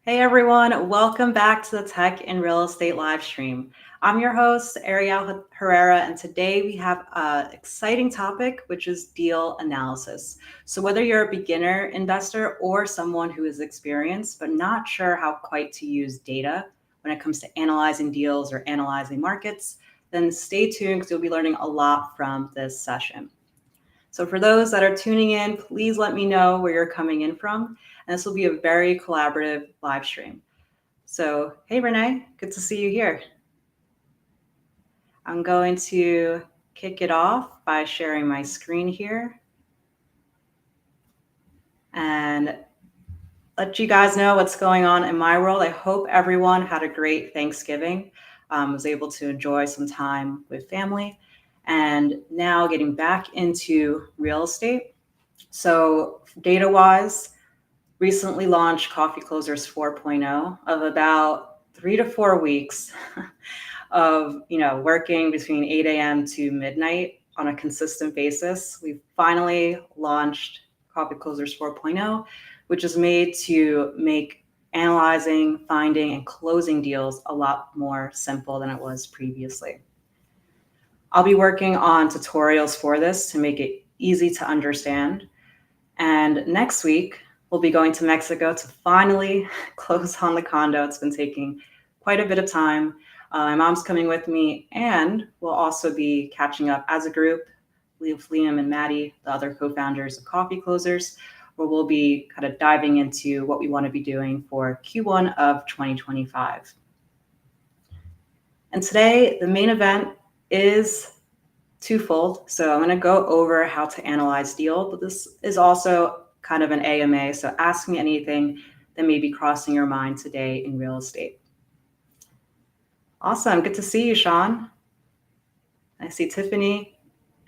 Hey everyone, welcome back to the Tech and Real Estate live stream. I'm your host, Ariel Herrera, and today we have an exciting topic, which is deal analysis. So, whether you're a beginner investor or someone who is experienced but not sure how quite to use data when it comes to analyzing deals or analyzing markets, then stay tuned because you'll be learning a lot from this session. So for those that are tuning in, please let me know where you're coming in from. And this will be a very collaborative live stream. So, hey, Renee, good to see you here. I'm going to kick it off by sharing my screen here and let you guys know what's going on in my world. I hope everyone had a great Thanksgiving, was able to enjoy some time with family, and now getting back into real estate. So data-wise, recently launched Coffee Closers 4.0 of about 3 to 4 weeks of working between 8 a.m. to midnight on a consistent basis. We finally launched Coffee Closers 4.0, which is made to make analyzing, finding, and closing deals a lot more simple than it was previously. I'll be working on tutorials for this to make it easy to understand. And next week, we'll be going to Mexico to finally close on the condo. It's been taking quite a bit of time. My mom's coming with me, and we'll also be catching up as a group, Liam and Maddie, the other co-founders of Coffee Closers, where we'll be kind of diving into what we want to be doing for Q1 of 2025. And today, the main event is twofold. So I'm going to go over how to analyze deal, but this is also kind of an AMA. So ask me anything that may be crossing your mind today in real estate. Awesome. Good to see you, Sean. I see Tiffany.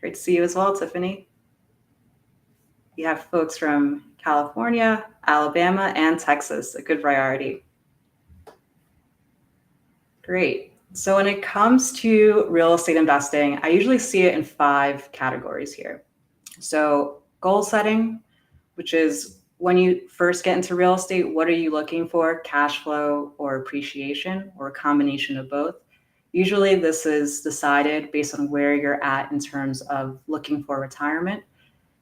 Great to see you as well, Tiffany. You have folks from California, Alabama, and Texas, a good variety. Great. So when it comes to real estate investing, I usually see it in 5 categories here. So goal setting, which is when you first get into real estate, what are you looking for? Cash flow or appreciation, or a combination of both? Usually this is decided based on where you're at in terms of looking for retirement.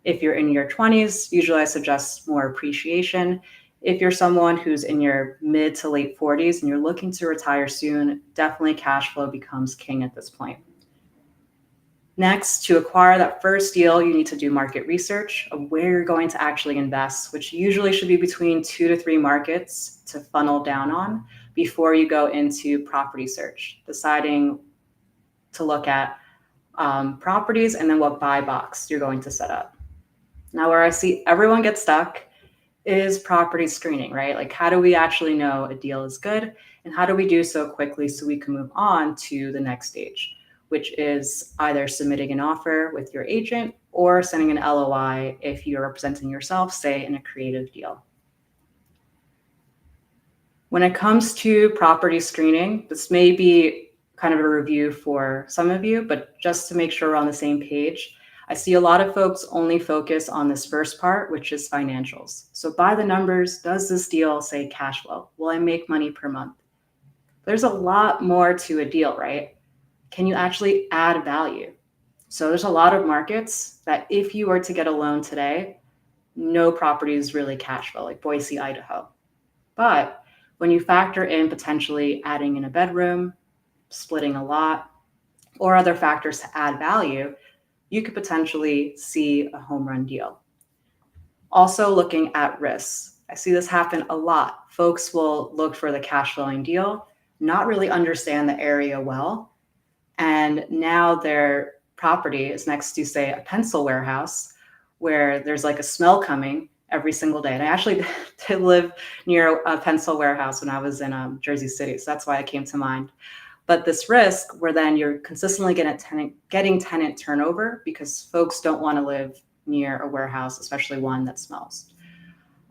If you're in your 20s, usually I suggest more appreciation. If you're someone who's in your mid to late 40s and you're looking to retire soon, definitely cash flow becomes king at this point. Next, to acquire that first deal, you need to do market research of where you're going to actually invest, which usually should be between 2 to 3 markets to funnel down on before you go into property search, deciding to look at properties and then what buy box you're going to set up. Now, where I see everyone get stuck is property screening, right? Like, how do we actually know a deal is good, and how do we do so quickly so we can move on to the next stage, which is either submitting an offer with your agent or sending an LOI if you're representing yourself, say, in a creative deal. When it comes to property screening, this may be kind of a review for some of you, but just to make sure we're on the same page, I see a lot of folks only focus on this first part, which is financials. So by the numbers, does this deal say cash flow? Will I make money per month? There's a lot more to a deal, right? Can you actually add value? So there's a lot of markets that if you were to get a loan today, no property is really cash flow, like Boise, Idaho. But when you factor in potentially adding in a bedroom, splitting a lot, or other factors to add value, you could potentially see a home run deal. Also looking at risks. I see this happen a lot. Folks will look for the cash flowing deal, not really understand the area well, and now their property is next to, say, a pencil warehouse where there's like a smell coming every single day. And I actually did live near a pencil warehouse when I was in Jersey City, so that's why it came to mind. But this risk where then you're consistently getting tenant turnover because folks don't want to live near a warehouse, especially one that smells.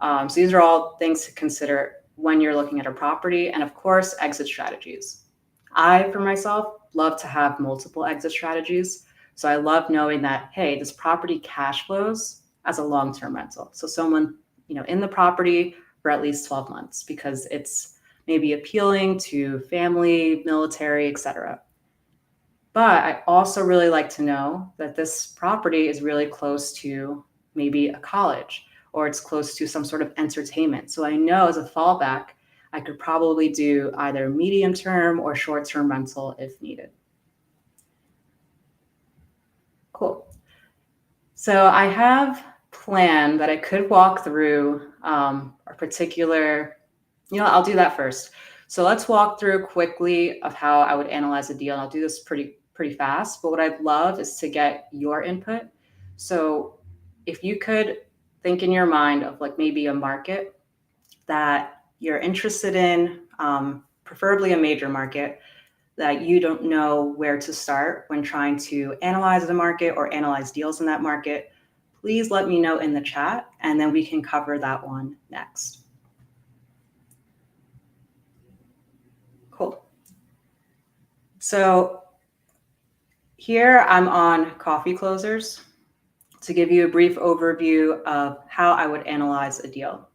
So these are all things to consider when you're looking at a property, and of course, exit strategies. I, for myself, love to have multiple exit strategies. So I love knowing that, hey, this property cash flows as a long-term rental. So someone, in the property for at least 12 months because it's maybe appealing to family, military, etc. But I also really like to know that this property is really close to maybe a college or it's close to some sort of entertainment. So I know as a fallback, I could probably do either medium term or short term rental if needed. Cool. So I have planned that I could walk through a particular, I'll do that first. So let's walk through quickly of how I would analyze a deal. And I'll do this pretty fast, but what I'd love is to get your input. So if you could think in your mind of like maybe a market that you're interested in, preferably a major market, that you don't know where to start when trying to analyze the market or analyze deals in that market, please let me know in the chat and then we can cover that one next. Cool. So here I'm on Coffee Closers to give you a brief overview of how I would analyze a deal.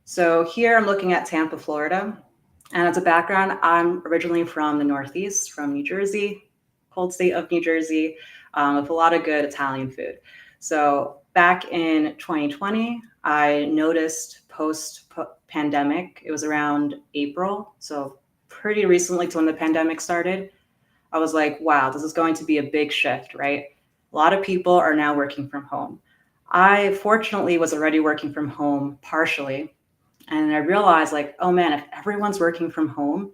So here I'm looking at Tampa, Florida. And as a background, I'm originally from the Northeast, from New Jersey, cold state of New Jersey, with a lot of good Italian food. So back in 2020, I noticed post-pandemic, it was around April, so pretty recently to when the pandemic started, I was like, wow, this is going to be a big shift, right? A lot of people are now working from home. I fortunately was already working from home partially. And I realized like, oh man, if everyone's working from home,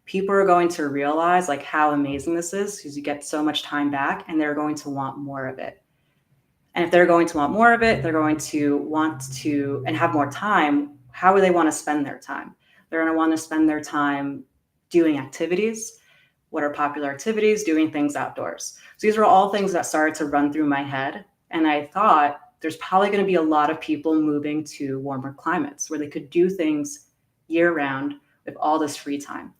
people are going to realize like how amazing this is because you get so much time back and they're going to want more of it. And if they're going to want more of it, they're going to want to and have more time. How would they want to spend their time? They're going to want to spend their time doing activities. What are popular activities? Doing things outdoors. So these were all things that started to run through my head. And I thought, there's probably going to be a lot of people moving to warmer climates where they could do things year round with all this free time.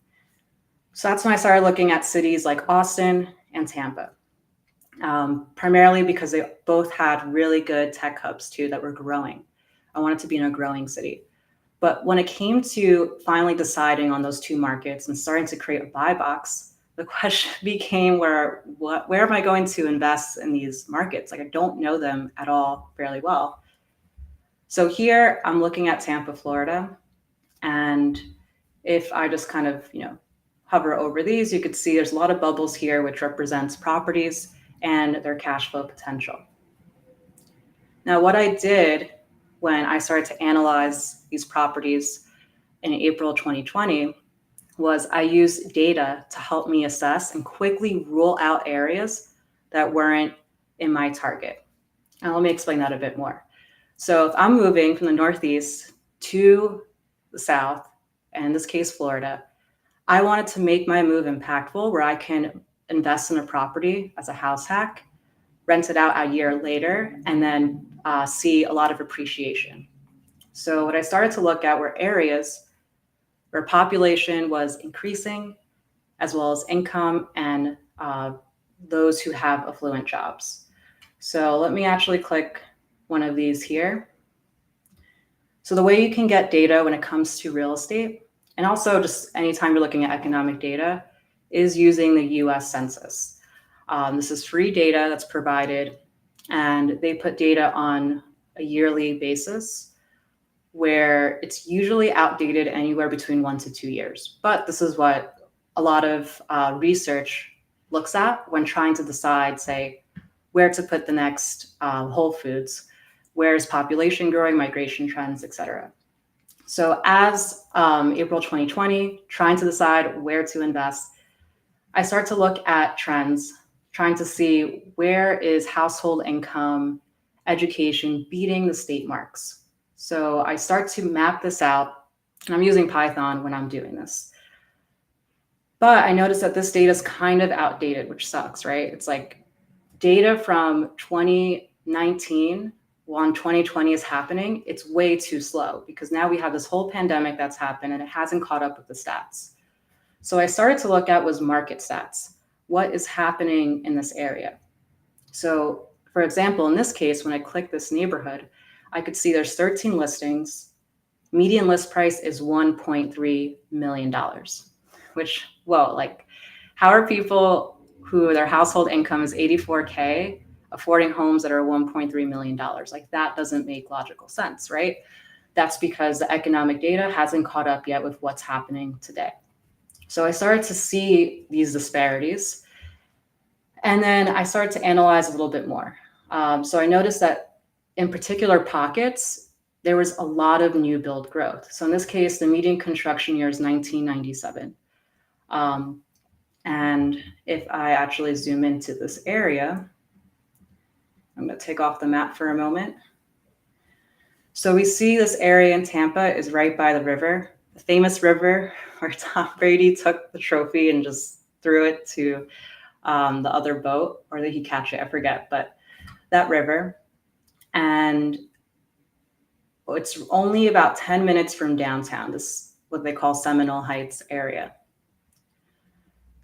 So that's when I started looking at cities like Austin and Tampa, primarily because they both had really good tech hubs too that were growing. I wanted to be in a growing city. But when it came to finally deciding on those two markets and starting to create a buy box, the question became where am I going to invest in these markets? Like I don't know them at all fairly well. So here I'm looking at Tampa, Florida. And if I just kind of, hover over these, you could see there's a lot of bubbles here, which represents properties and their cash flow potential. Now, what I did when I started to analyze these properties in April 2020 was I used data to help me assess and quickly rule out areas that weren't in my target. And let me explain that a bit more. So if I'm moving from the Northeast to the South, and in this case, Florida, I wanted to make my move impactful where I can invest in a property as a house hack, rent it out a year later, and then see a lot of appreciation. So what I started to look at were areas where population was increasing, as well as income and those who have affluent jobs. So let me actually click one of these here. So the way you can get data when it comes to real estate, and also just anytime you're looking at economic data, is using the US Census. This is free data that's provided, and they put data on a yearly basis where it's usually outdated anywhere between 1 to 2 years. But this is what a lot of research looks at when trying to decide, say, where to put the next Whole Foods, where is population growing, migration trends, et cetera. So as April 2020, trying to decide where to invest, I start to look at trends, trying to see where is household income, education beating the state marks. So I start to map this out, and I'm using Python when I'm doing this. But I noticed that this data is kind of outdated, which sucks, right? It's like data from 2019, when 2020 is happening, it's way too slow because now we have this whole pandemic that's happened and it hasn't caught up with the stats. So I started to look at was market stats. What is happening in this area? So for example, in this case, when I click this neighborhood, I could see there's 13 listings Median list price is $1.3 million, which, whoa, like, how are people who their household income is 84K affording homes that are $1.3 million? Like, that doesn't make logical sense, right? That's because the economic data hasn't caught up yet with what's happening today. So I started to see these disparities, and then I started to analyze a little bit more. So I noticed that in particular pockets, there was a lot of new build growth. So in this case, the median construction year is 1997. And if I actually zoom into this area, I'm going to take off the map for a moment. So we see this area in Tampa is right by the river, the famous river where Tom Brady took the trophy and just threw it to the other boat, or did he catch it? I forget, but that river. And it's only about 10 minutes from downtown, this what they call Seminole Heights area.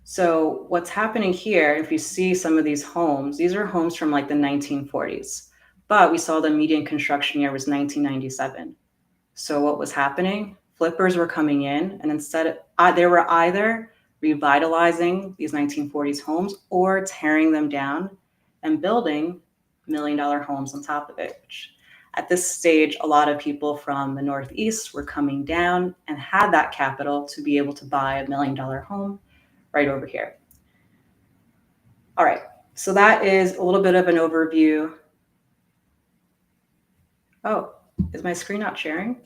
So what's happening here, if you see some of these homes, these are homes from like the 1940s, but we saw the median construction year was 1997. So what was happening? Flippers were coming in, and instead they were either revitalizing these 1940s homes or tearing them down and building $1 million homes on top of it, which at this stage, a lot of people from the Northeast were coming down and had that capital to be able to buy $1 million home right over here. All right, so that is a little bit of an overview. Oh, is my screen not sharing?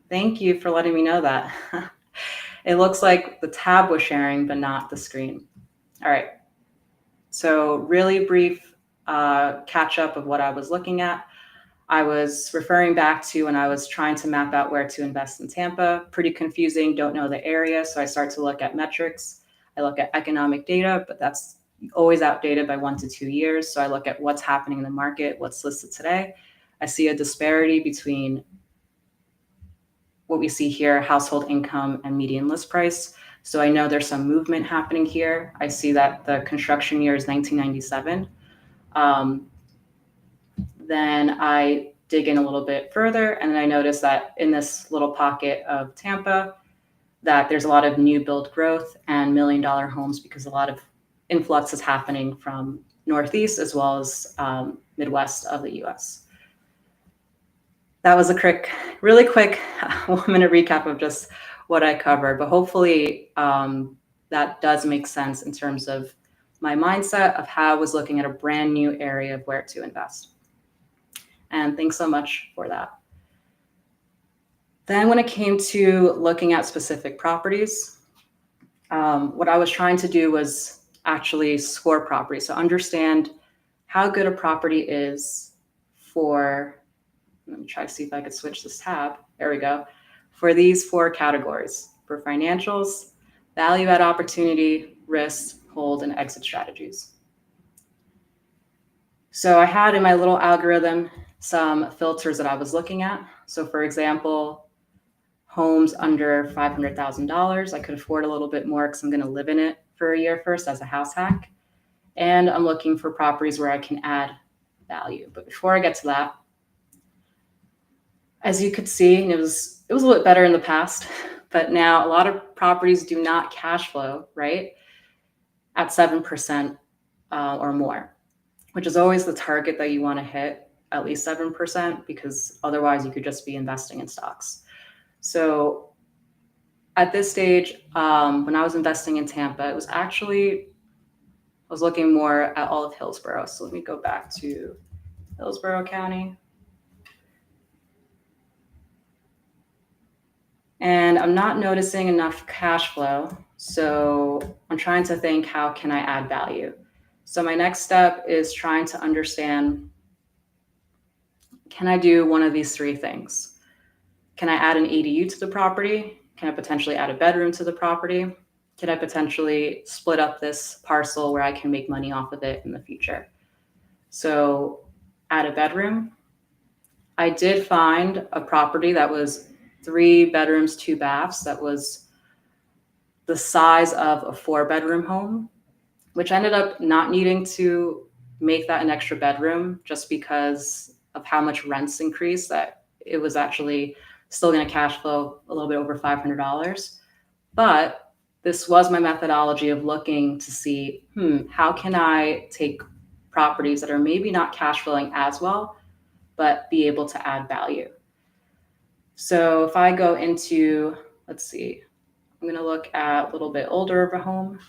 Thank you for letting me know that. It looks like the tab was sharing, but not the screen. All right, so really brief catch up of what I was looking at. I was referring back to when I was trying to map out where to invest in Tampa. Pretty confusing, don't know the area. So I start to look at metrics. I look at economic data, but that's always outdated by 1 to 2 years. So I look at what's happening in the market, what's listed today. I see a disparity between what we see here, household income and median list price. So I know there's some movement happening here. I see that the construction year is 1997. Then I dig in a little bit further, and then I notice that in this little pocket of Tampa, that there's a lot of new build growth and $1 million homes because a lot of influx is happening from Northeast as well as Midwest of the US. That was a really quick 1 minute recap of just what I covered, but hopefully that does make sense in terms of my mindset of how I was looking at a brand new area of where to invest. And thanks so much for that. Then when it came to looking at specific properties, what I was trying to do was actually score properties. So understand how good a property is for, let me try to see if I could switch this tab. There we go. For these 4 categories: for financials, value add opportunity, risk, hold, and exit strategies. So I had in my little algorithm some filters that I was looking at. So for example, homes under $500,000, I could afford a little bit more because I'm going to live in it for a year first as a house hack. And I'm looking for properties where I can add value. But before I get to that, as you could see, it was a little bit better in the past, but now a lot of properties do not cash flow, right, at 7% or more, which is always the target that you want to hit, at least 7%, because otherwise you could just be investing in stocks. So at this stage, when I was investing in Tampa, I was looking more at all of Hillsborough. So let me go back to Hillsborough County. And I'm not noticing enough cash flow. So I'm trying to think, how can I add value? So my next step is trying to understand, can I do one of these 3 things? Can I add an ADU to the property? Can I potentially add a bedroom to the property? Can I potentially split up this parcel where I can make money off of it in the future? So add a bedroom. I did find a property that was 3 bedrooms, 2 baths, that was the size of a 4-bedroom home, which ended up not needing to make that an extra bedroom just because of how much rents increased, that it was actually still going to cash flow a little bit over $500. But this was my methodology of looking to see, how can I take properties that are maybe not cash flowing as well, but be able to add value. So if I go into, let's see, I'm going to look at a little bit older of a home.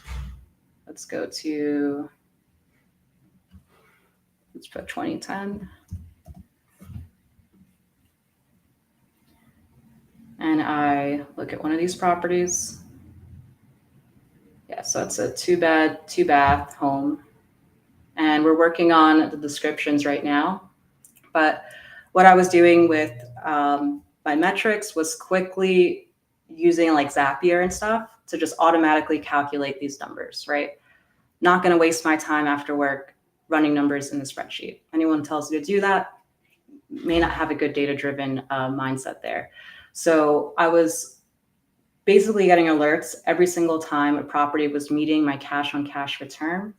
Let's go to, let's put 2010. And I look at one of these properties. Yeah, so it's a 2-bed, 2-bath home. And we're working on the descriptions right now. But what I was doing with my metrics was quickly using like Zapier and stuff to just automatically calculate these numbers, right? Not going to waste my time after work running numbers in the spreadsheet. Anyone who tells you to do that may not have a good data-driven mindset there. So I was basically getting alerts every single time a property was meeting my cash-on-cash return.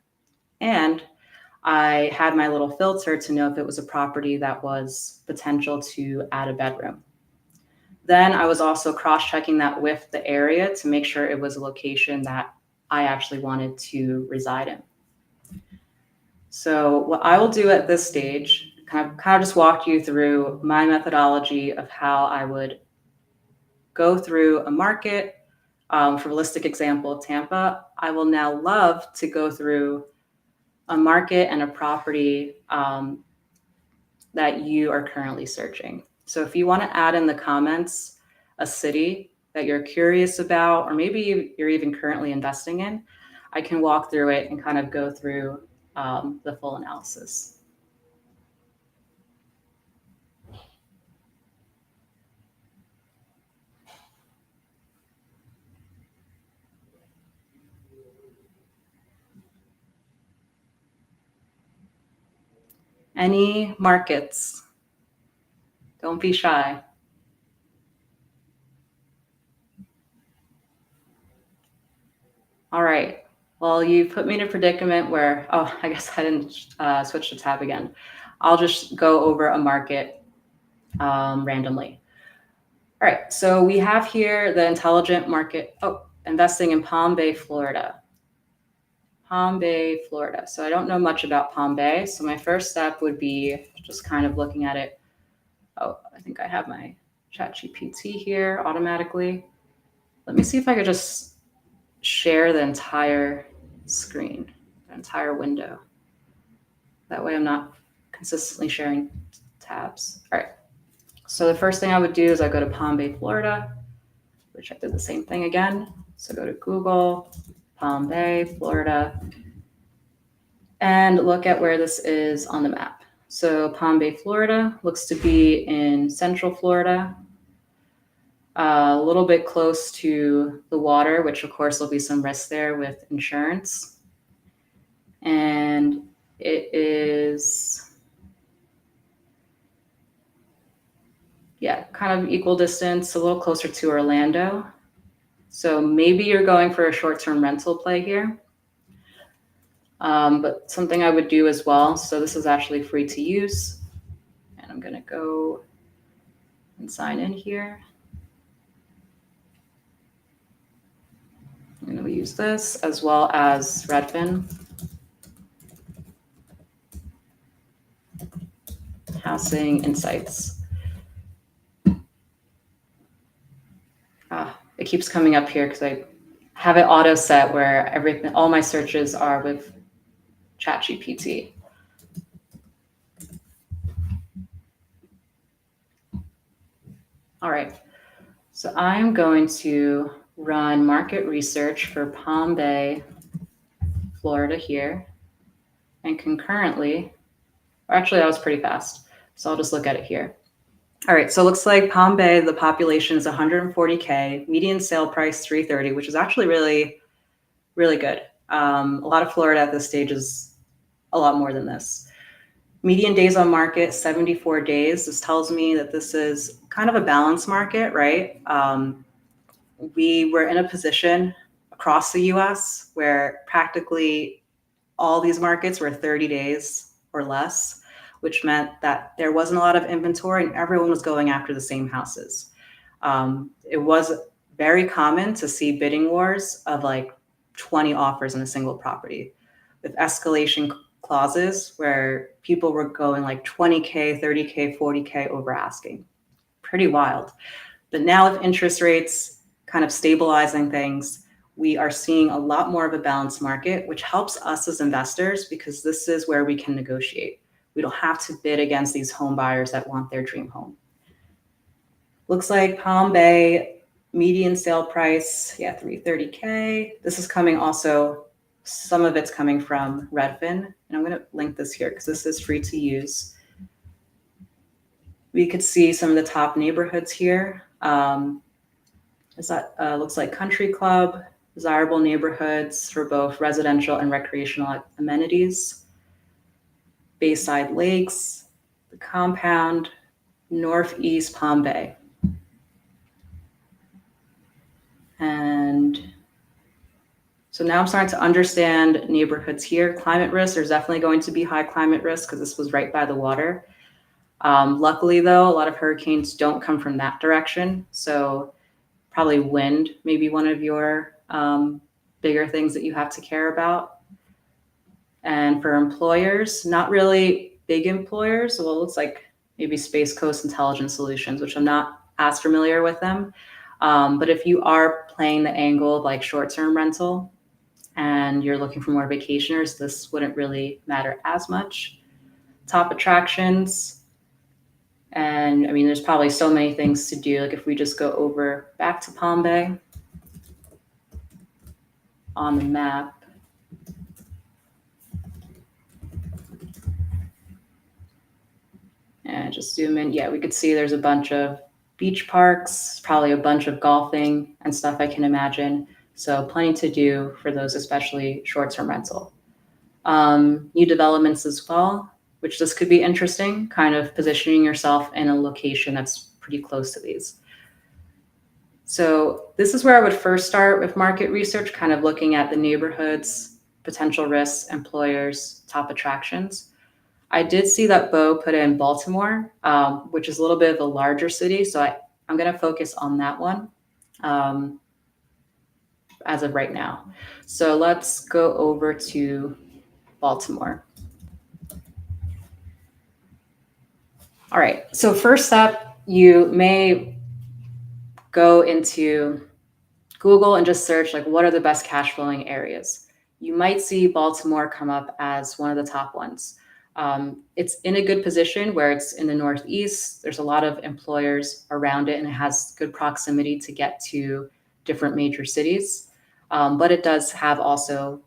And I had my little filter to know if it was a property that was potential to add a bedroom. Then I was also cross-checking that with the area to make sure it was a location that I actually wanted to reside in. So what I will do at this stage, kind of just walk you through my methodology of how I would go through a market. For realistic example of Tampa, I will now love to go through a market and a property that you are currently searching. So if you want to add in the comments a city that you're curious about, or maybe you're even currently investing in, I can walk through it and kind of go through the full analysis. Any markets? Don't be shy. All right. Well, you put me in a predicament where, I guess I didn't switch the tab again. I'll just go over a market randomly. All right. So we have here the intelligent market. Investing in Palm Bay, Florida. Palm Bay, Florida. So I don't know much about Palm Bay. So my first step would be just kind of looking at it. I think I have my ChatGPT here automatically. Let me see if I could just share the entire screen, the entire window. That way I'm not consistently sharing tabs. All right. So the first thing I would do is I go to Palm Bay, Florida, which I did the same thing again. So go to Google, Palm Bay, Florida, and look at where this is on the map. So Palm Bay, Florida looks to be in Central Florida, a little bit close to the water, which of course will be some risk there with insurance. And it is, kind of equal distance, a little closer to Orlando. So maybe you're going for a short-term rental play here. But something I would do as well. So this is actually free to use. And I'm going to go and sign in here. I'm going to use this as well as Redfin. Housing Insights. It keeps coming up here because I have it auto set where all my searches are with ChatGPT. All right, so I'm going to run market research for Palm Bay, Florida here, and concurrently, or actually that was pretty fast, so I'll just look at it here. All right, so it looks like Palm Bay, the population is 140K, median sale price 330, which is actually really, really good. A lot of Florida at this stage is a lot more than this. Median days on market, 74 days. This tells me that this is kind of a balanced market, right? We were in a position across the US where practically all these markets were 30 days or less, which meant that there wasn't a lot of inventory and everyone was going after the same houses. It was very common to see bidding wars of like 20 offers in a single property with escalation clauses where people were going like 20K, 30K, 40K over asking. Pretty wild. But now with interest rates kind of stabilizing things, we are seeing a lot more of a balanced market, which helps us as investors because this is where we can negotiate. We don't have to bid against these home buyers that want their dream home. Looks like Palm Bay median sale price, 330K. This is coming also, some of it's coming from Redfin. And I'm going to link this here because this is free to use. We could see some of the top neighborhoods here. Looks like Country Club, desirable neighborhoods for both residential and recreational amenities. Bayside Lakes, the Compound, Northeast Palm Bay. And so now I'm starting to understand neighborhoods here. Climate risk, there's definitely going to be high climate risk because this was right by the water. Luckily, though, a lot of hurricanes don't come from that direction. So probably wind may be one of your bigger things that you have to care about. And for employers, not really big employers. Well, it looks like maybe Space Coast Intelligence Solutions, which I'm not as familiar with them. But if you are playing the angle of like short-term rental and you're looking for more vacationers, this wouldn't really matter as much. Top attractions. And I mean, there's probably so many things to do. Like if we just go over back to Palm Bay on the map. And just zoom in. Yeah, we could see there's a bunch of beach parks, probably a bunch of golfing and stuff I can imagine. So plenty to do for those, especially short-term rental. New developments as well, which this could be interesting, kind of positioning yourself in a location that's pretty close to these. So this is where I would first start with market research, kind of looking at the neighborhoods, potential risks, employers, top attractions. I did see that Bo put in Baltimore, which is a little bit of a larger city. So I'm going to focus on that one as of right now. So let's go over to Baltimore. All right. So first up, you may go into Google and just search like what are the best cash flowing areas. You might see Baltimore come up as one of the top ones. It's in a good position where it's in the Northeast. There's a lot of employers around it and it has good proximity to get to different major cities. But it does have also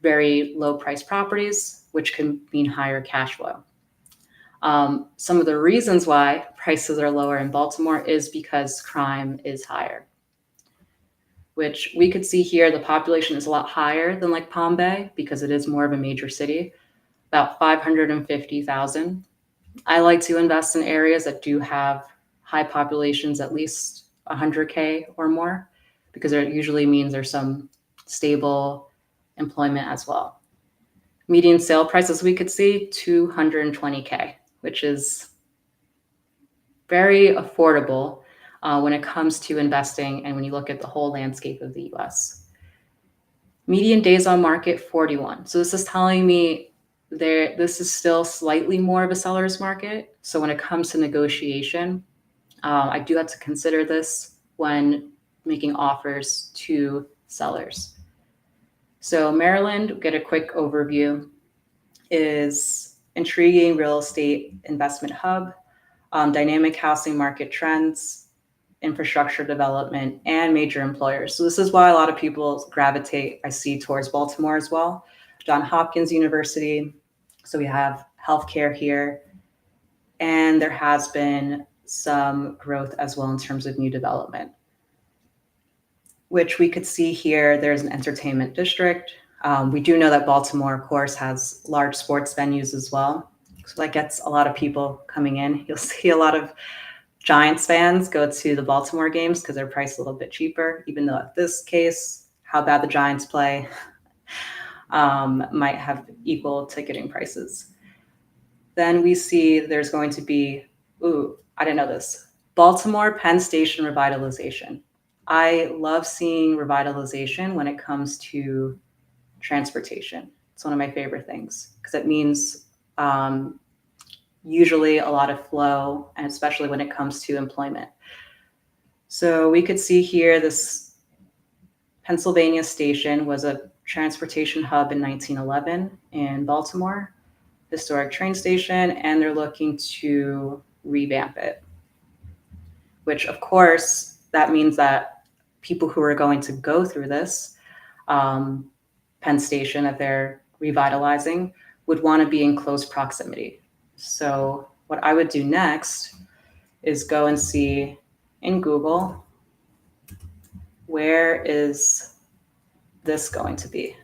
very low price properties, which can mean higher cash flow. Some of the reasons why prices are lower in Baltimore is because crime is higher, which we could see here. The population is a lot higher than like Palm Bay because it is more of a major city. About 550,000. I like to invest in areas that do have high populations, at least 100K or more, because it usually means there's some stable employment as well. Median sale prices we could see 220K, which is very affordable when it comes to investing and when you look at the whole landscape of the US. Median days on market 41. So this is telling me this is still slightly more of a seller's market. So when it comes to negotiation, I do have to consider this when making offers to sellers. So Maryland, get a quick overview, is intriguing real estate investment hub, dynamic housing market trends, infrastructure development, and major employers. So this is why a lot of people gravitate, I see, towards Baltimore as well. Johns Hopkins University. So we have healthcare here, and there has been some growth as well in terms of new development, which we could see here. There's an entertainment district. We do know that Baltimore, of course, has large sports venues as well. So that gets a lot of people coming in. You'll see a lot of Giants fans go to the Baltimore games because they're priced a little bit cheaper, even though at this case, how bad the Giants play. might have equal ticketing prices. Then we see there's going to be, ooh, I didn't know this, Baltimore Penn Station revitalization. I love seeing revitalization when it comes to transportation. It's one of my favorite things because it means usually a lot of flow, and especially when it comes to employment. So we could see here this Pennsylvania station was a transportation hub in 1911 in Baltimore, historic train station, and they're looking to revamp it, which of course, that means that people who are going to go through this Penn Station that they're revitalizing would want to be in close proximity. So what I would do next is go and see in Google, where is this going to be?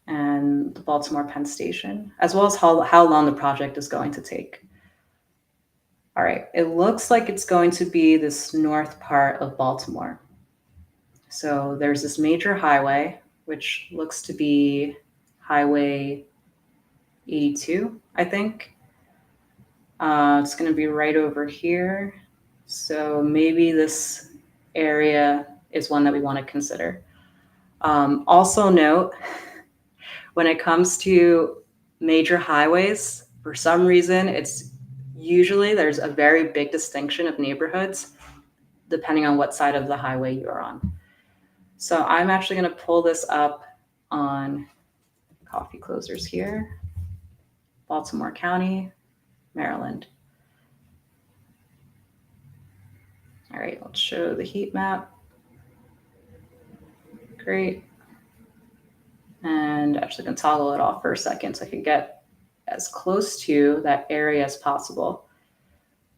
And the Baltimore Penn Station, as well as how long the project is going to take. All right, it looks like it's going to be this north part of Baltimore. So there's this major highway, which looks to be Highway 82, I think. It's going to be right over here. So maybe this area is one that we want to consider. Also note, when it comes to major highways, for some reason, it's usually there's a very big distinction of neighborhoods depending on what side of the highway you're on. So I'm actually going to pull this up on coffee closers here, Baltimore County, Maryland. All right, let's show the heat map. Great. And actually going to toggle it off for a second so I can get as close to that area as possible,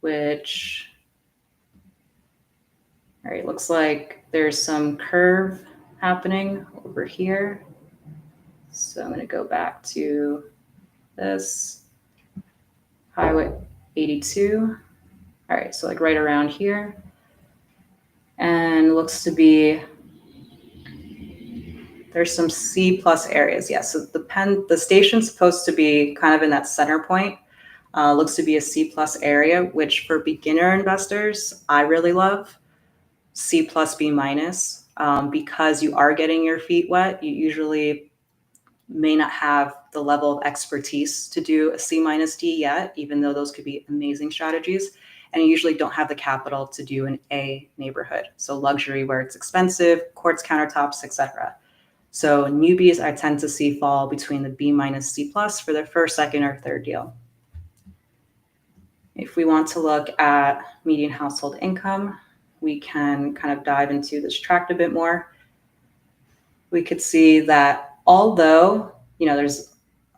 which, all right, looks like there's some curve happening over here. So I'm going to go back to this Highway 82. All right, so like right around here. And looks to be, there's some C plus areas. Yeah, so the station's supposed to be kind of in that center point. Looks to be a C plus area, which for beginner investors, I really love. C plus B minus, because you are getting your feet wet. You usually may not have the level of expertise to do a C minus D yet, even though those could be amazing strategies. And you usually don't have the capital to do an A neighborhood. So luxury where it's expensive, quartz countertops, etc. So newbies I tend to see fall between the B minus C plus for their first, second, or third deal. If we want to look at median household income, we can kind of dive into this tract a bit more. We could see that although, there's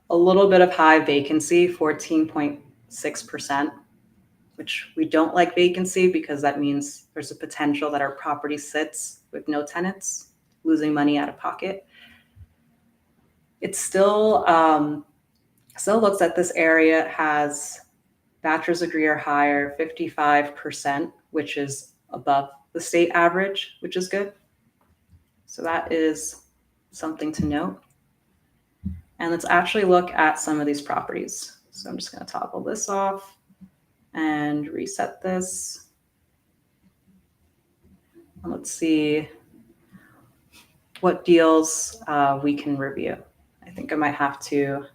a little bit of high vacancy, 14.6%, which we don't like vacancy because that means there's a potential that our property sits with no tenants, losing money out of pocket. It still looks like this area has bachelor's degree or higher, 55%, which is above the state average, which is good. So that is something to note. And let's actually look at some of these properties. So I'm just going to toggle this off and reset this. And let's see what deals we can review. I think I might have to,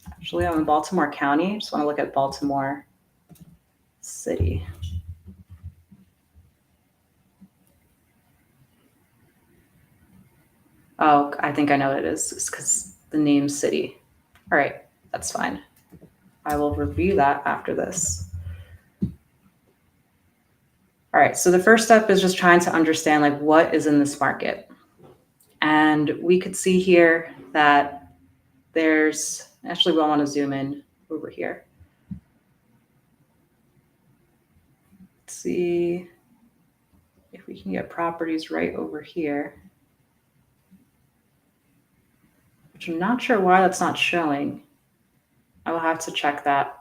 actually I'm in Baltimore County. Just want to look at Baltimore City. Oh, I think I know what it is. It's because the name city. All right, that's fine. I will review that after this. All right, so the first step is just trying to understand like what is in this market. And we could see here that there's, actually we'll want to zoom in over here. Let's see if we can get properties right over here, which I'm not sure why that's not showing. I will have to check that.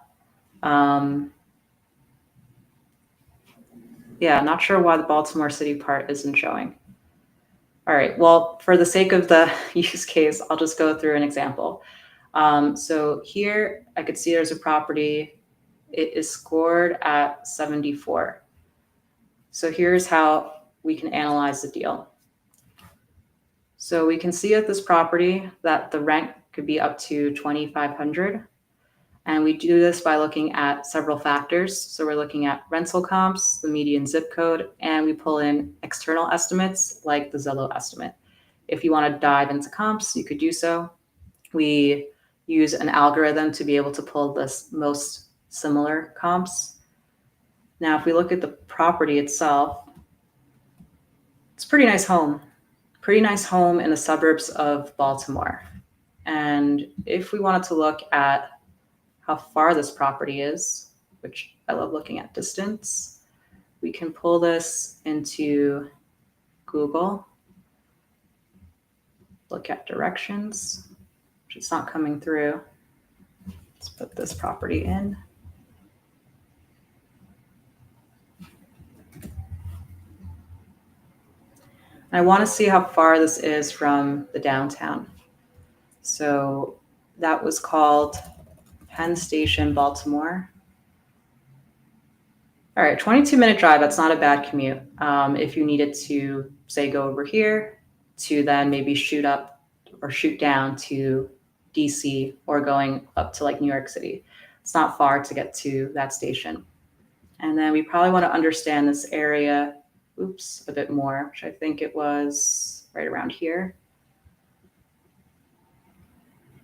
Yeah, not sure why the Baltimore City part isn't showing. All right, well, for the sake of the use case, I'll just go through an example. So here I could see there's a property. It is scored at 74. So here's how we can analyze the deal. So we can see at this property that the rent could be up to 2,500. And we do this by looking at several factors. So we're looking at rental comps, the median zip code, and we pull in external estimates like the Zillow estimate. If you want to dive into comps, you could do so. We use an algorithm to be able to pull the most similar comps. Now, if we look at the property itself, it's a pretty nice home in the suburbs of Baltimore. And if we wanted to look at how far this property is, which I love looking at distance, we can pull this into Google, look at directions, which is not coming through. Let's put this property in. I want to see how far this is from the downtown. So that was called Penn Station, Baltimore. All right, 22-minute drive, that's not a bad commute. If you needed to, say, go over here to then maybe shoot up or shoot down to DC or going up to like New York City. It's not far to get to that station. And then we probably want to understand this area, a bit more, which I think it was right around here.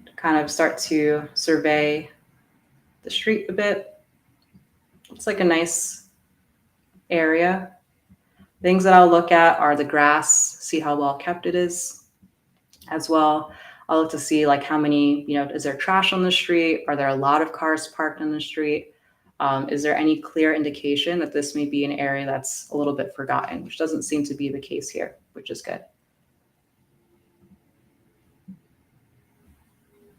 To kind of start to survey the street a bit. It's like a nice area. Things that I'll look at are the grass, see how well kept it is as well. I'll look to see like how many, is there trash on the street? Are there a lot of cars parked on the street? Is there any clear indication that this may be an area that's a little bit forgotten, which doesn't seem to be the case here, which is good.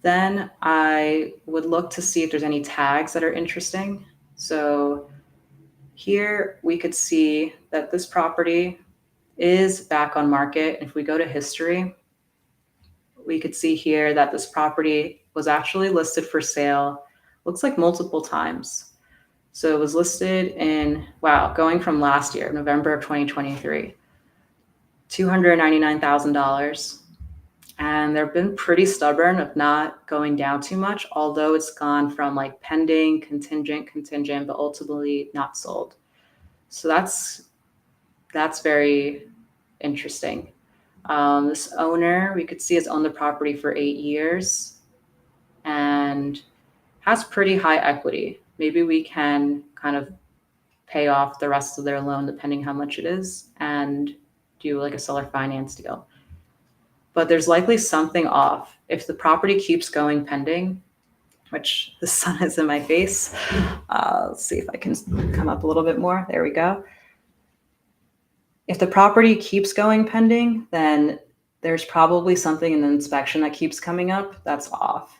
Then I would look to see if there's any tags that are interesting. So here we could see that this property is back on market. If we go to history, we could see here that this property was actually listed for sale, looks like multiple times. So it was listed in, going from last year, November of 2023, $299,000. And they've been pretty stubborn of not going down too much, although it's gone from like pending, contingent, but ultimately not sold. So that's very interesting. This owner, we could see, has owned the property for 8 years and has pretty high equity. Maybe we can kind of pay off the rest of their loan, depending how much it is, and do like a seller finance deal. But there's likely something off. If the property keeps going pending, which the sun is in my face, let's see if I can come up a little bit more. There we go. If the property keeps going pending, then there's probably something in the inspection that keeps coming up that's off,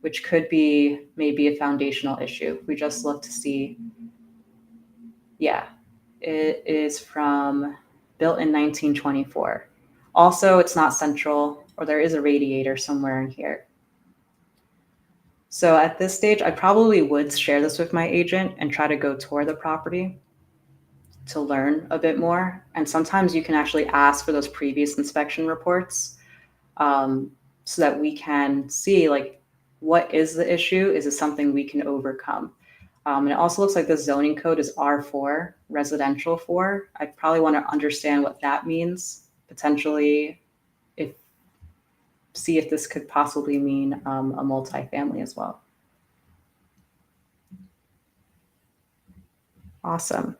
which could be maybe a foundational issue. We just look to see. Yeah, it is built in 1924. Also, it's not central, or there is a radiator somewhere in here. So at this stage, I probably would share this with my agent and try to go tour the property to learn a bit more. And sometimes you can actually ask for those previous inspection reports so that we can see like, what is the issue? Is it something we can overcome? And it also looks like the zoning code is R4, residential 4. I probably want to understand what that means. Potentially see if this could possibly mean a multifamily as well. Awesome.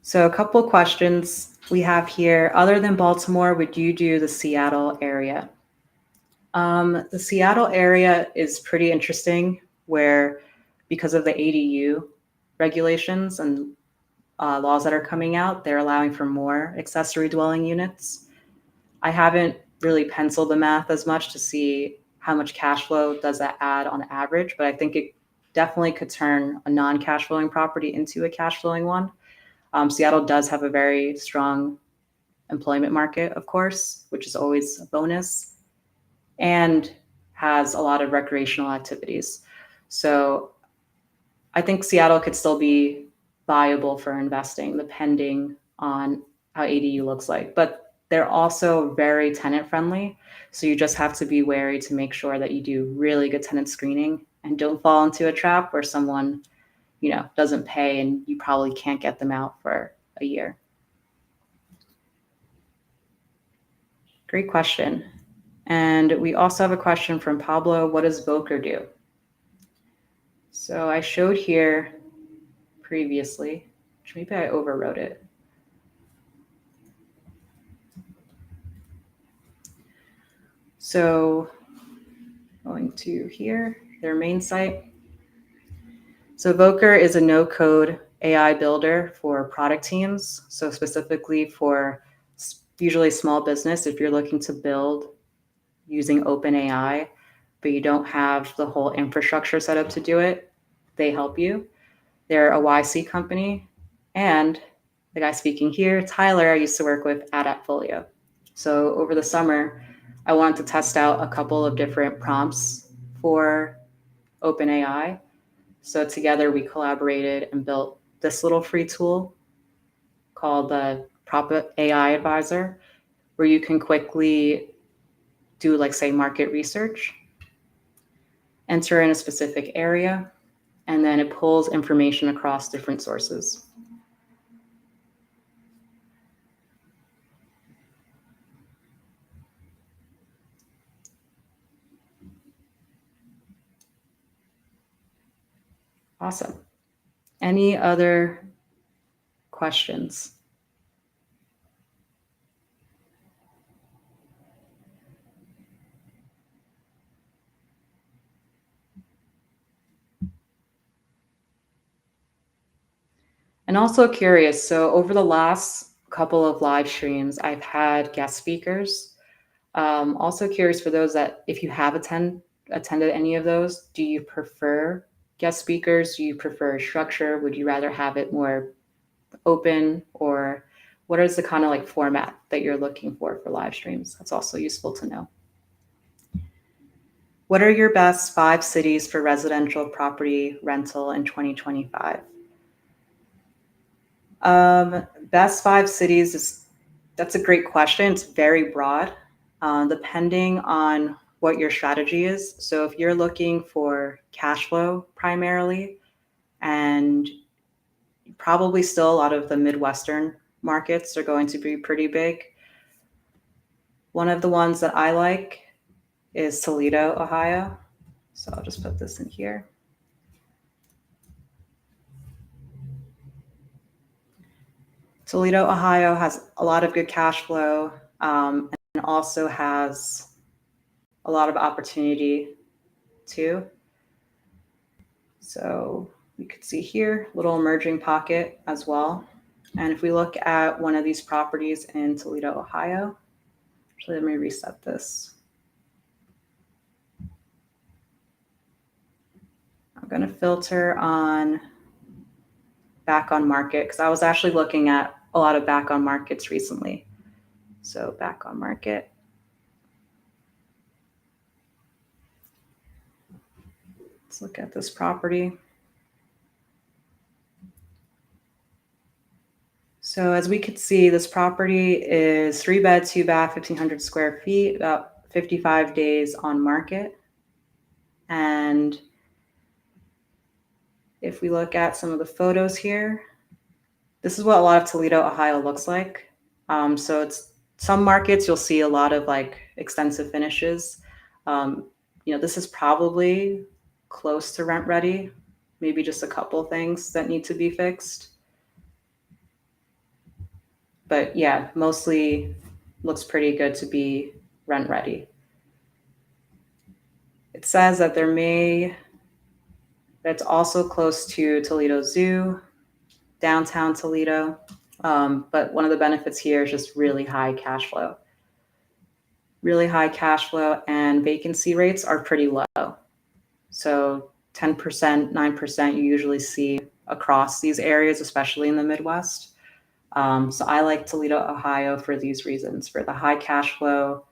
So a couple of questions we have here. Other than Baltimore, would you do the Seattle area? The Seattle area is pretty interesting where, because of the ADU regulations and laws that are coming out, they're allowing for more accessory dwelling units. I haven't really penciled the math as much to see how much cash flow does that add on average, but I think it definitely could turn a non-cash flowing property into a cash flowing one. Seattle does have a very strong employment market, of course, which is always a bonus, and has a lot of recreational activities. So I think Seattle could still be viable for investing, depending on how ADU looks like. But they're also very tenant friendly. So you just have to be wary to make sure that you do really good tenant screening and don't fall into a trap where someone, doesn't pay and you probably can't get them out for a year. Great question. And we also have a question from Pablo. What does Voker do? So I showed here previously, which maybe I overwrote it. So going to here, their main site. So Voker is a no-code AI builder for product teams. So specifically for usually small business, if you're looking to build using OpenAI, but you don't have the whole infrastructure set up to do it, they help you. They're a YC company. And the guy speaking here, Tyler, I used to work with at Appfolio. So over the summer, I wanted to test out a couple of different prompts for OpenAI. So together we collaborated and built this little free tool called the Prop AI Advisor, where you can quickly do, like, say, market research, enter in a specific area, and then it pulls information across different sources. Awesome. Any other questions? And also curious, so over the last couple of live streams, I've had guest speakers. Also curious for those that, if you have attended any of those, do you prefer guest speakers? Do you prefer structure? Would you rather have it more open, or what is the kind of like format that you're looking for live streams? That's also useful to know. What are your best 5 cities for residential property rental in 2025? Best 5 cities that's a great question. It's very broad, depending on what your strategy is. So if you're looking for cash flow primarily, and probably still a lot of the Midwestern markets are going to be pretty big. One of the ones that I like is Toledo, Ohio. So I'll just put this in here. Toledo, Ohio has a lot of good cash flow, and also has a lot of opportunity too. So you could see here, little emerging pocket as well. And if we look at one of these properties in Toledo, Ohio, actually, let me reset this. I'm going to filter on back on market, because I was actually looking at a lot of back on markets recently. So back on market. Let's look at this property. So as we could see, this property is 3-bed, 2-bath, 1,500 square feet, about 55 days on market. And if we look at some of the photos here, this is what a lot of Toledo, Ohio looks like. So it's some markets you'll see a lot of like extensive finishes. This is probably close to rent ready, maybe just a couple things that need to be fixed. But yeah, mostly looks pretty good to be rent ready. It says that that's also close to Toledo Zoo, downtown Toledo. But one of the benefits here is just really high cash flow. Really high cash flow, and vacancy rates are pretty low. So 10%, 9% you usually see across these areas, especially in the Midwest. So I like Toledo, Ohio for these reasons, for the high cash flow,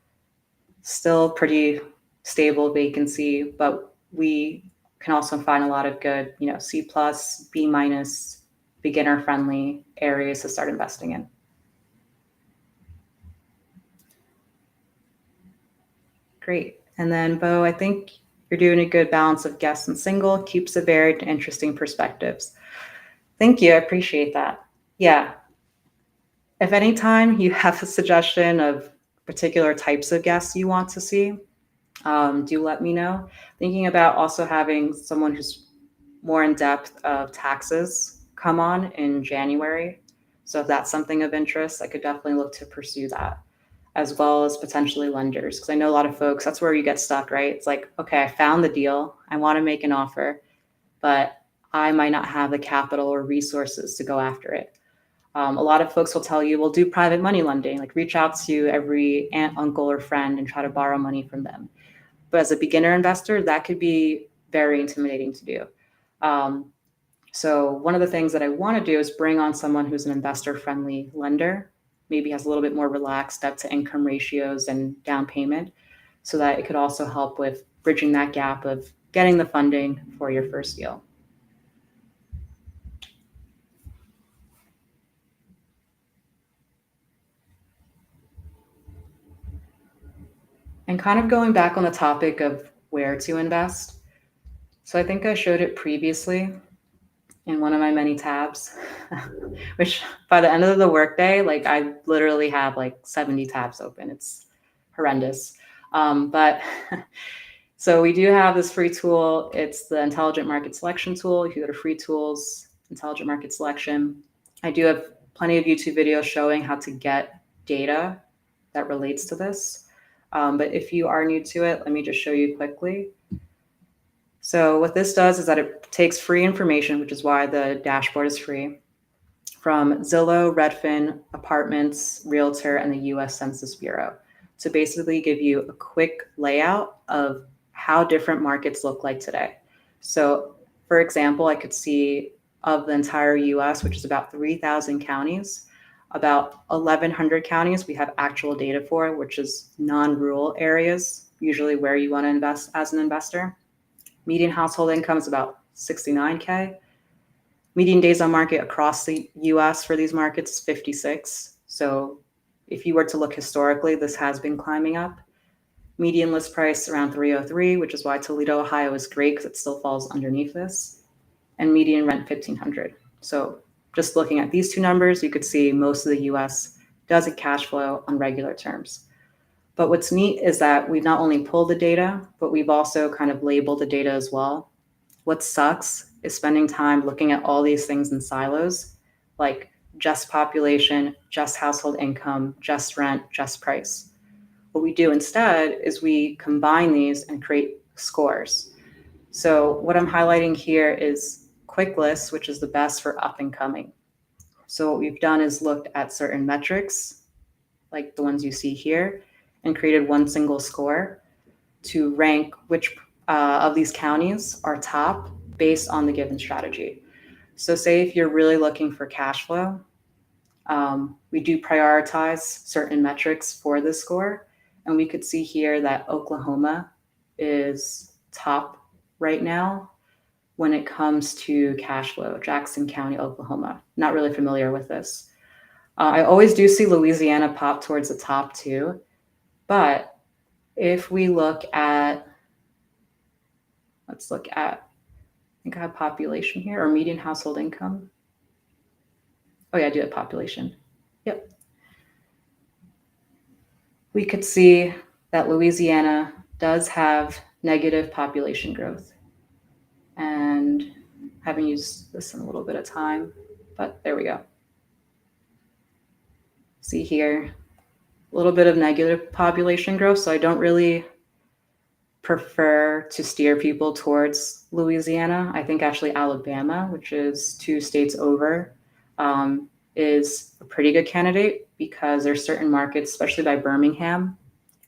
still pretty stable vacancy, but we can also find a lot of good, C plus, B minus, beginner friendly areas to start investing in. Great. And then Bo, I think you're doing a good balance of guest and single, keeps it varied and interesting perspectives. Thank you. I appreciate that. Yeah. If any time you have a suggestion of particular types of guests you want to see, do let me know. Thinking about also having someone who's more in depth of taxes come on in January. So if that's something of interest, I could definitely look to pursue that, as well as potentially lenders. Because I know a lot of folks, that's where you get stuck, right? It's like, okay, I found the deal, I want to make an offer, but I might not have the capital or resources to go after it. A lot of folks will tell you, well, do private money lending, like reach out to every aunt, uncle, or friend and try to borrow money from them. But as a beginner investor, that could be very intimidating to do. So one of the things that I want to do is bring on someone who's an investor-friendly lender, maybe has a little bit more relaxed debt to income ratios and down payment, so that it could also help with bridging that gap of getting the funding for your first deal. And kind of going back on the topic of where to invest. So I think I showed it previously in one of my many tabs, which by the end of the workday, like I literally have like 70 tabs open. It's horrendous. But so we do have this free tool. It's the Intelligent Market Selection tool. If you go to free tools, Intelligent Market Selection, I do have plenty of YouTube videos showing how to get data that relates to this. But if you are new to it, let me just show you quickly. So what this does is that it takes free information, which is why the dashboard is free, from Zillow, Redfin, Apartments, Realtor, and the US Census Bureau, to basically give you a quick layout of how different markets look like today. So for example, I could see of the entire US, which is about 3,000 counties, about 1,100 counties we have actual data for, which is non-rural areas, usually where you want to invest as an investor. Median household income is about 69K. Median days on market across the US for these markets is 56. So if you were to look historically, this has been climbing up. Median list price around 303, which is why Toledo, Ohio is great because it still falls underneath this. And median rent 1,500. So just looking at these two numbers, you could see most of the US doesn't cash flow on regular terms. But what's neat is that we've not only pulled the data, but we've also kind of labeled the data as well. What sucks is spending time looking at all these things in silos, like just population, just household income, just rent, just price. What we do instead is we combine these and create scores. So what I'm highlighting here is quick lists, which is the best for up and coming. So what we've done is looked at certain metrics, like the ones you see here, and created one single score to rank which of these counties are top based on the given strategy. So say if you're really looking for cash flow, we do prioritize certain metrics for this score. And we could see here that Oklahoma is top right now when it comes to cash flow, Jackson County, Oklahoma. Not really familiar with this. I always do see Louisiana pop towards the top too. But if we look at, let's look at, I think I have population here, or median household income. Oh yeah, I do have population. Yep. We could see that Louisiana does have negative population growth. And I haven't used this in a little bit of time, but there we go. See here, a little bit of negative population growth. So I don't really prefer to steer people towards Louisiana. I think actually Alabama, which is 2 states over, is a pretty good candidate because there's certain markets, especially by Birmingham,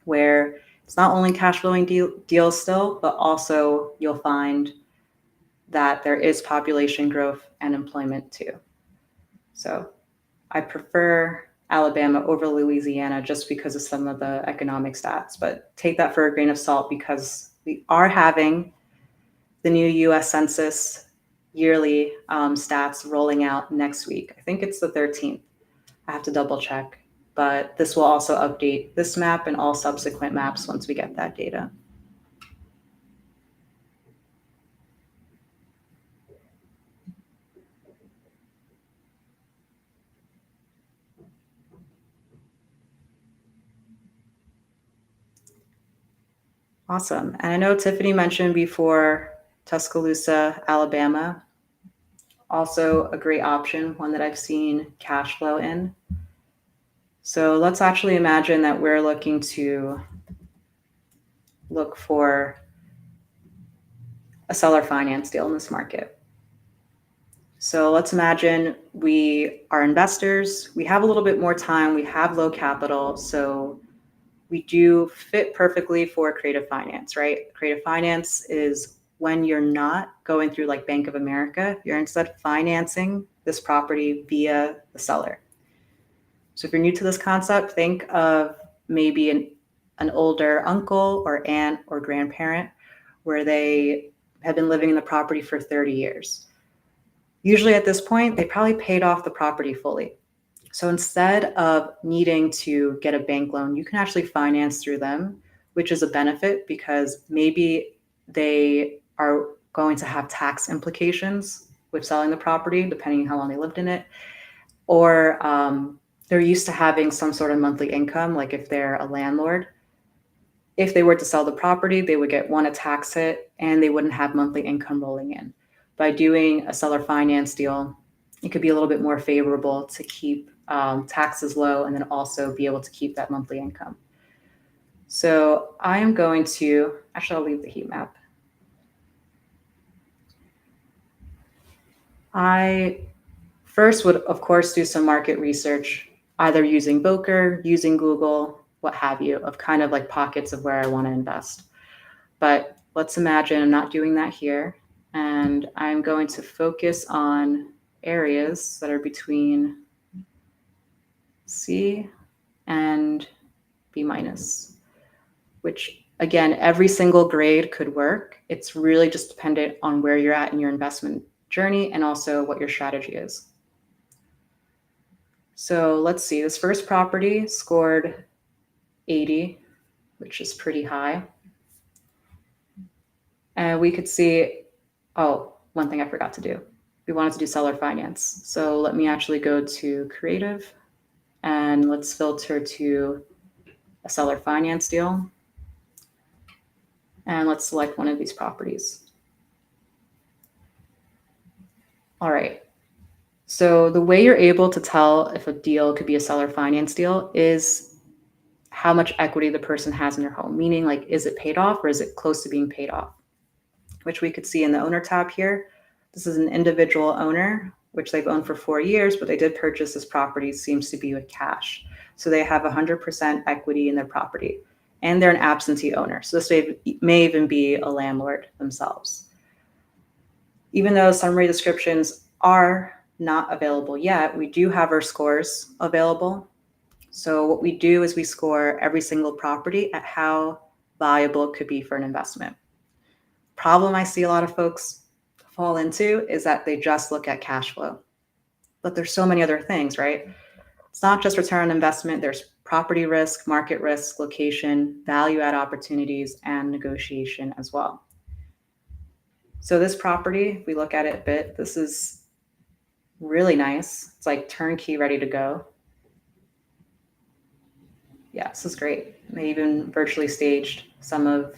where it's not only cash flowing deals still, but also you'll find that there is population growth and employment too. So I prefer Alabama over Louisiana just because of some of the economic stats, but take that for a grain of salt because we are having the new US Census yearly stats rolling out next week. I think it's the 13th. I have to double check, but this will also update this map and all subsequent maps once we get that data. Awesome. And I know Tiffany mentioned before Tuscaloosa, Alabama, also a great option, one that I've seen cash flow in. So let's actually imagine that we're looking to look for a seller finance deal in this market. So let's imagine we are investors, we have a little bit more time, we have low capital, so we do fit perfectly for creative finance, right? Creative finance is when you're not going through like Bank of America, you're instead financing this property via the seller. So if you're new to this concept, think of maybe an older uncle or aunt or grandparent where they have been living in the property for 30 years. Usually at this point, they probably paid off the property fully. So instead of needing to get a bank loan, you can actually finance through them, which is a benefit because maybe they are going to have tax implications with selling the property, depending on how long they lived in it. Or they're used to having some sort of monthly income, like if they're a landlord. If they were to sell the property, they would get a tax hit and they wouldn't have monthly income rolling in. By doing a seller finance deal, it could be a little bit more favorable to keep taxes low and then also be able to keep that monthly income. So I am going to, actually I'll leave the heat map. I first would of course do some market research, either using Boker, using Google, what have you, of kind of like pockets of where I want to invest. But let's imagine I'm not doing that here. And I'm going to focus on areas that are between C and B minus, which again, every single grade could work. It's really just dependent on where you're at in your investment journey and also what your strategy is. So let's see, this first property scored 80, which is pretty high. And we could see, oh, one thing I forgot to do. We wanted to do seller finance. So let me actually go to creative and let's filter to a seller finance deal. And let's select one of these properties. All right. So the way you're able to tell if a deal could be a seller finance deal is how much equity the person has in their home, meaning like, is it paid off or is it close to being paid off? Which we could see in the owner tab here. This is an individual owner, which they've owned for 4 years, but they did purchase this property, seems to be with cash. So they have 100% equity in their property and they're an absentee owner. So this may even be a landlord themselves. Even though summary descriptions are not available yet, we do have our scores available. So what we do is we score every single property at how valuable it could be for an investment. Problem I see a lot of folks fall into is that they just look at cash flow. But there's so many other things, right? It's not just return on investment. There's property risk, market risk, location, value add opportunities, and negotiation as well. So this property, if we look at it a bit, this is really nice. It's like turnkey, ready to go. Yeah, this is great. They even virtually staged some of,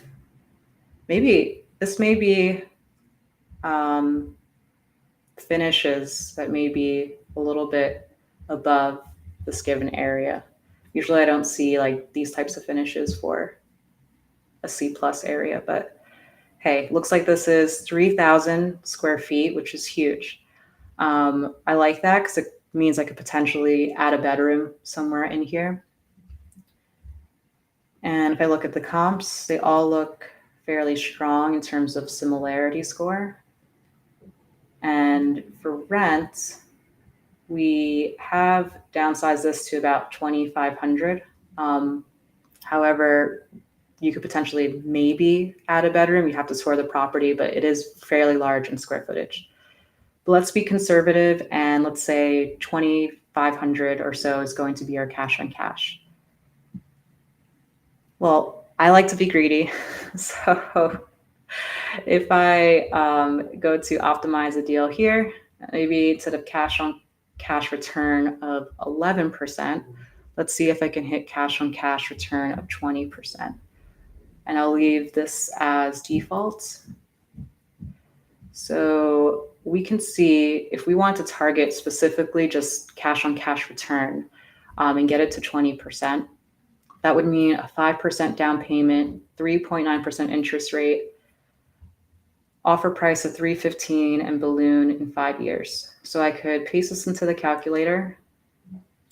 this may be finishes that may be a little bit above this given area. Usually I don't see like these types of finishes for a C plus area, but hey, looks like this is 3,000 square feet, which is huge. I like that because it means I could potentially add a bedroom somewhere in here. And if I look at the comps, they all look fairly strong in terms of similarity score. And for rent, We have downsized this to about 2,500. However, you could potentially maybe add a bedroom. You have to tour the property, but it is fairly large in square footage. But let's be conservative and let's say 2,500 or so is going to be our cash on cash. Well, I like to be greedy. So if I go to optimize a deal here, maybe instead of cash on cash return of 11%, let's see if I can hit cash on cash return of 20%. And I'll leave this as default. So we can see if we want to target specifically just cash on cash return and get it to 20%, that would mean a 5% down payment, 3.9% interest rate, offer price of 315 and balloon in 5 years. So I could paste this into the calculator.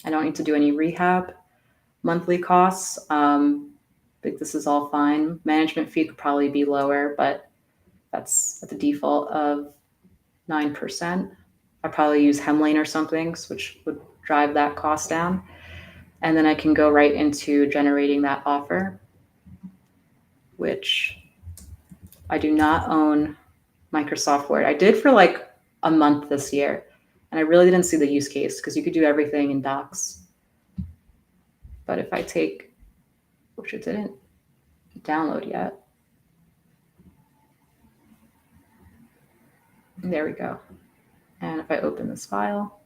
I don't need to do any rehab. Monthly costs, I think this is all fine. Management fee could probably be lower, but that's at the default of 9%. I'd probably use Hemlane or something, which would drive that cost down. And then I can go right into generating that offer, which I do not own Microsoft Word. I did for like a month this year, and I really didn't see the use case because you could do everything in Docs. But if I take, which it didn't download yet. There we go. And if I open this file,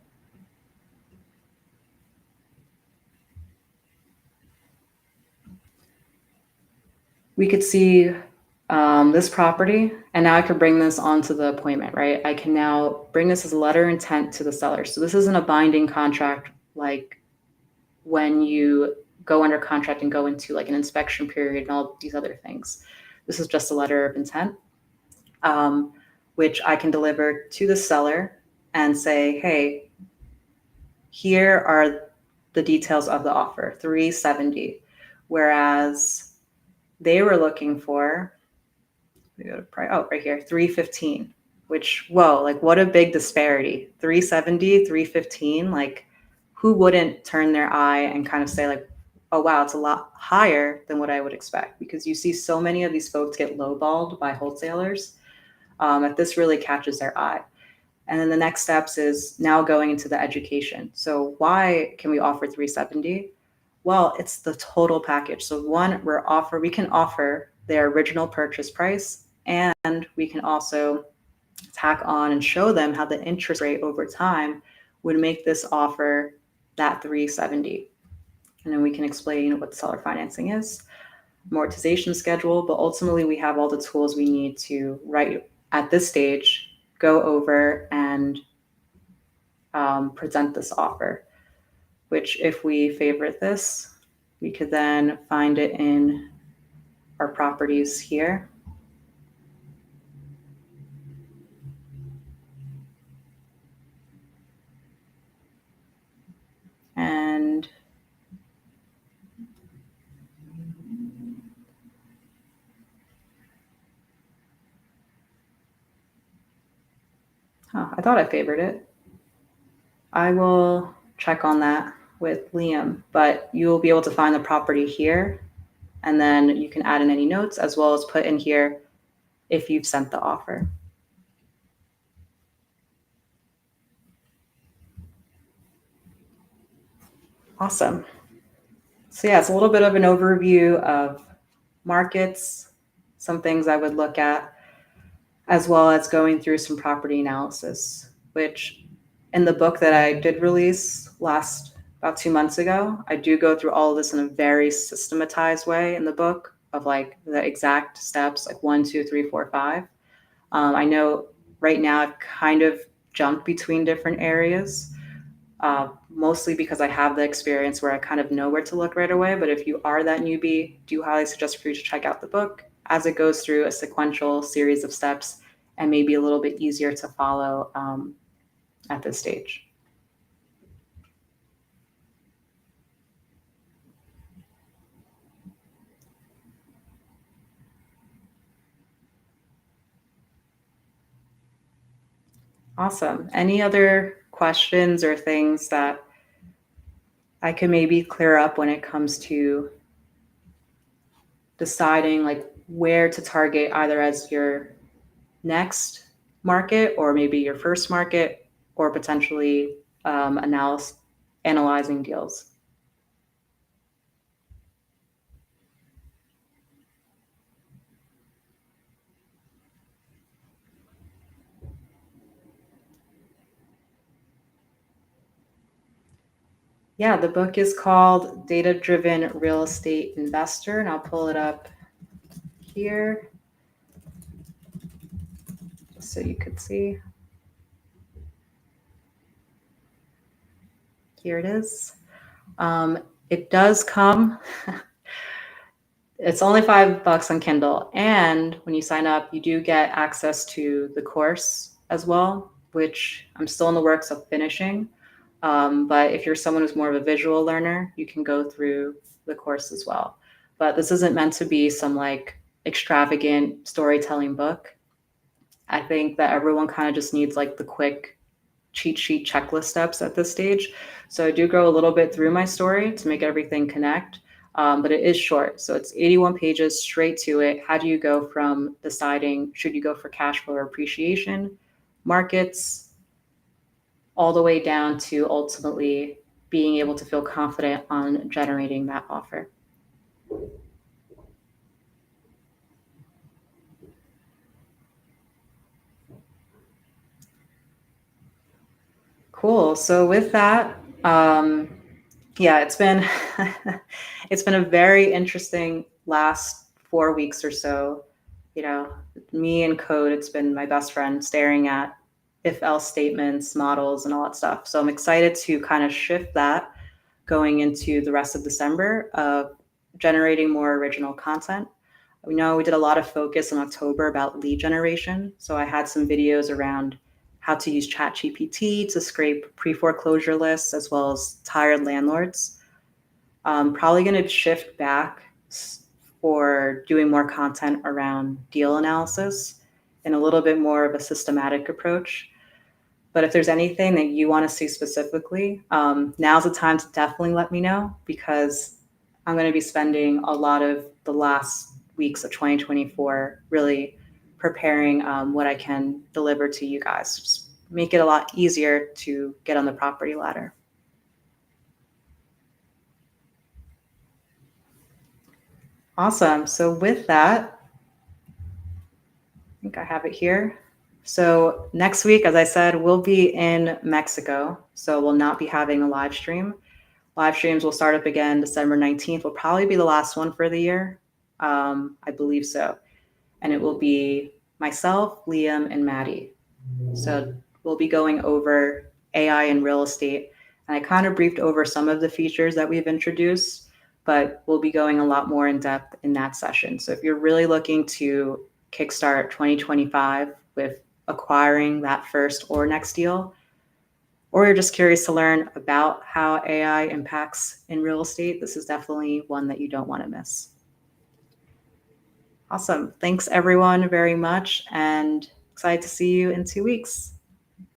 we could see this property, and now I could bring this onto the appointment, right? I can now bring this as a letter of intent to the seller. So this isn't a binding contract like when you go under contract and go into like an inspection period and all these other things. This is just a letter of intent, which I can deliver to the seller and say, hey, here are the details of the offer, 370. Whereas they were looking for, right here, 315, which, whoa, like what a big disparity. 370, 315, like who wouldn't turn their eye and kind of say like, oh wow, it's a lot higher than what I would expect, because you see so many of these folks get lowballed by wholesalers that this really catches their eye. And then the next steps is now going into the education. So why can we offer 370? Well, it's the total package. So one, we can offer their original purchase price, and we can also tack on and show them how the interest rate over time would make this offer that 370. And then we can explain what seller financing is, amortization schedule, but ultimately we have all the tools we need to right at this stage, go over and present this offer, which if we favorite this, we could then find it in our properties here. And I thought I favored it. I will check on that with Liam, but you will be able to find the property here, and then you can add in any notes as well as put in here if you've sent the offer. Awesome. So yeah, it's a little bit of an overview of markets, some things I would look at, as well as going through some property analysis, which in the book that I did release about 2 months ago, I do go through all of this in a very systematized way in the book of like the exact steps, like 1, 2, 3, 4, 5. I know right now I've kind of jumped between different areas, mostly because I have the experience where I kind of know where to look right away. But if you are that newbie, do highly suggest for you to check out the book as it goes through a sequential series of steps and maybe a little bit easier to follow at this stage. Awesome. Any other questions or things that I can maybe clear up when it comes to deciding like where to target either as your next market or maybe your first market or potentially analyzing deals. Yeah, the book is called Data Driven Real Estate Investor, and I'll pull it up here just so you could see. Here it is. It does come, it's only $5 on Kindle. And when you sign up, you do get access to the course as well, which I'm still in the works of finishing. But if you're someone who's more of a visual learner, you can go through the course as well. But this isn't meant to be some like extravagant storytelling book. I think that everyone kind of just needs like the quick cheat sheet checklist steps at this stage. So I do go a little bit through my story to make everything connect. But it is short. So it's 81 pages straight to it. How do you go from deciding, should you go for cash flow or appreciation, markets, all the way down to ultimately being able to feel confident on generating that offer. Cool. So with that, yeah, it's been it's been a very interesting last 4 weeks or so. You know, me and code, it's been my best friend staring at if else statements, models, and all that stuff. So I'm excited to kind of shift that going into the rest of December of generating more original content. We know we did a lot of focus in October about lead generation. So I had some videos around how to use ChatGPT to scrape pre-foreclosure lists as well as tired landlords. Probably going to shift back for doing more content around deal analysis and a little bit more of a systematic approach. But if there's anything that you want to see specifically, now's the time to definitely let me know, because I'm going to be spending a lot of the last weeks of 2024 really preparing what I can deliver to you guys. Just make it a lot easier to get on the property ladder. Awesome. So with that, I think I have it here. So next week, as I said, we'll be in Mexico. So we'll not be having a live stream. Live streams will start up again December 19th. Will probably be the last one for the year. I believe so. And it will be myself, Liam, and Maddie. So we'll be going over AI in real estate. And I kind of briefed over some of the features that we've introduced, but we'll be going a lot more in depth in that session. So if you're really looking to kickstart 2025 with acquiring that first or next deal, or you're just curious to learn about how AI impacts in real estate, this is definitely one that you don't want to miss. Awesome. Thanks everyone very much, and excited to see you in 2 weeks.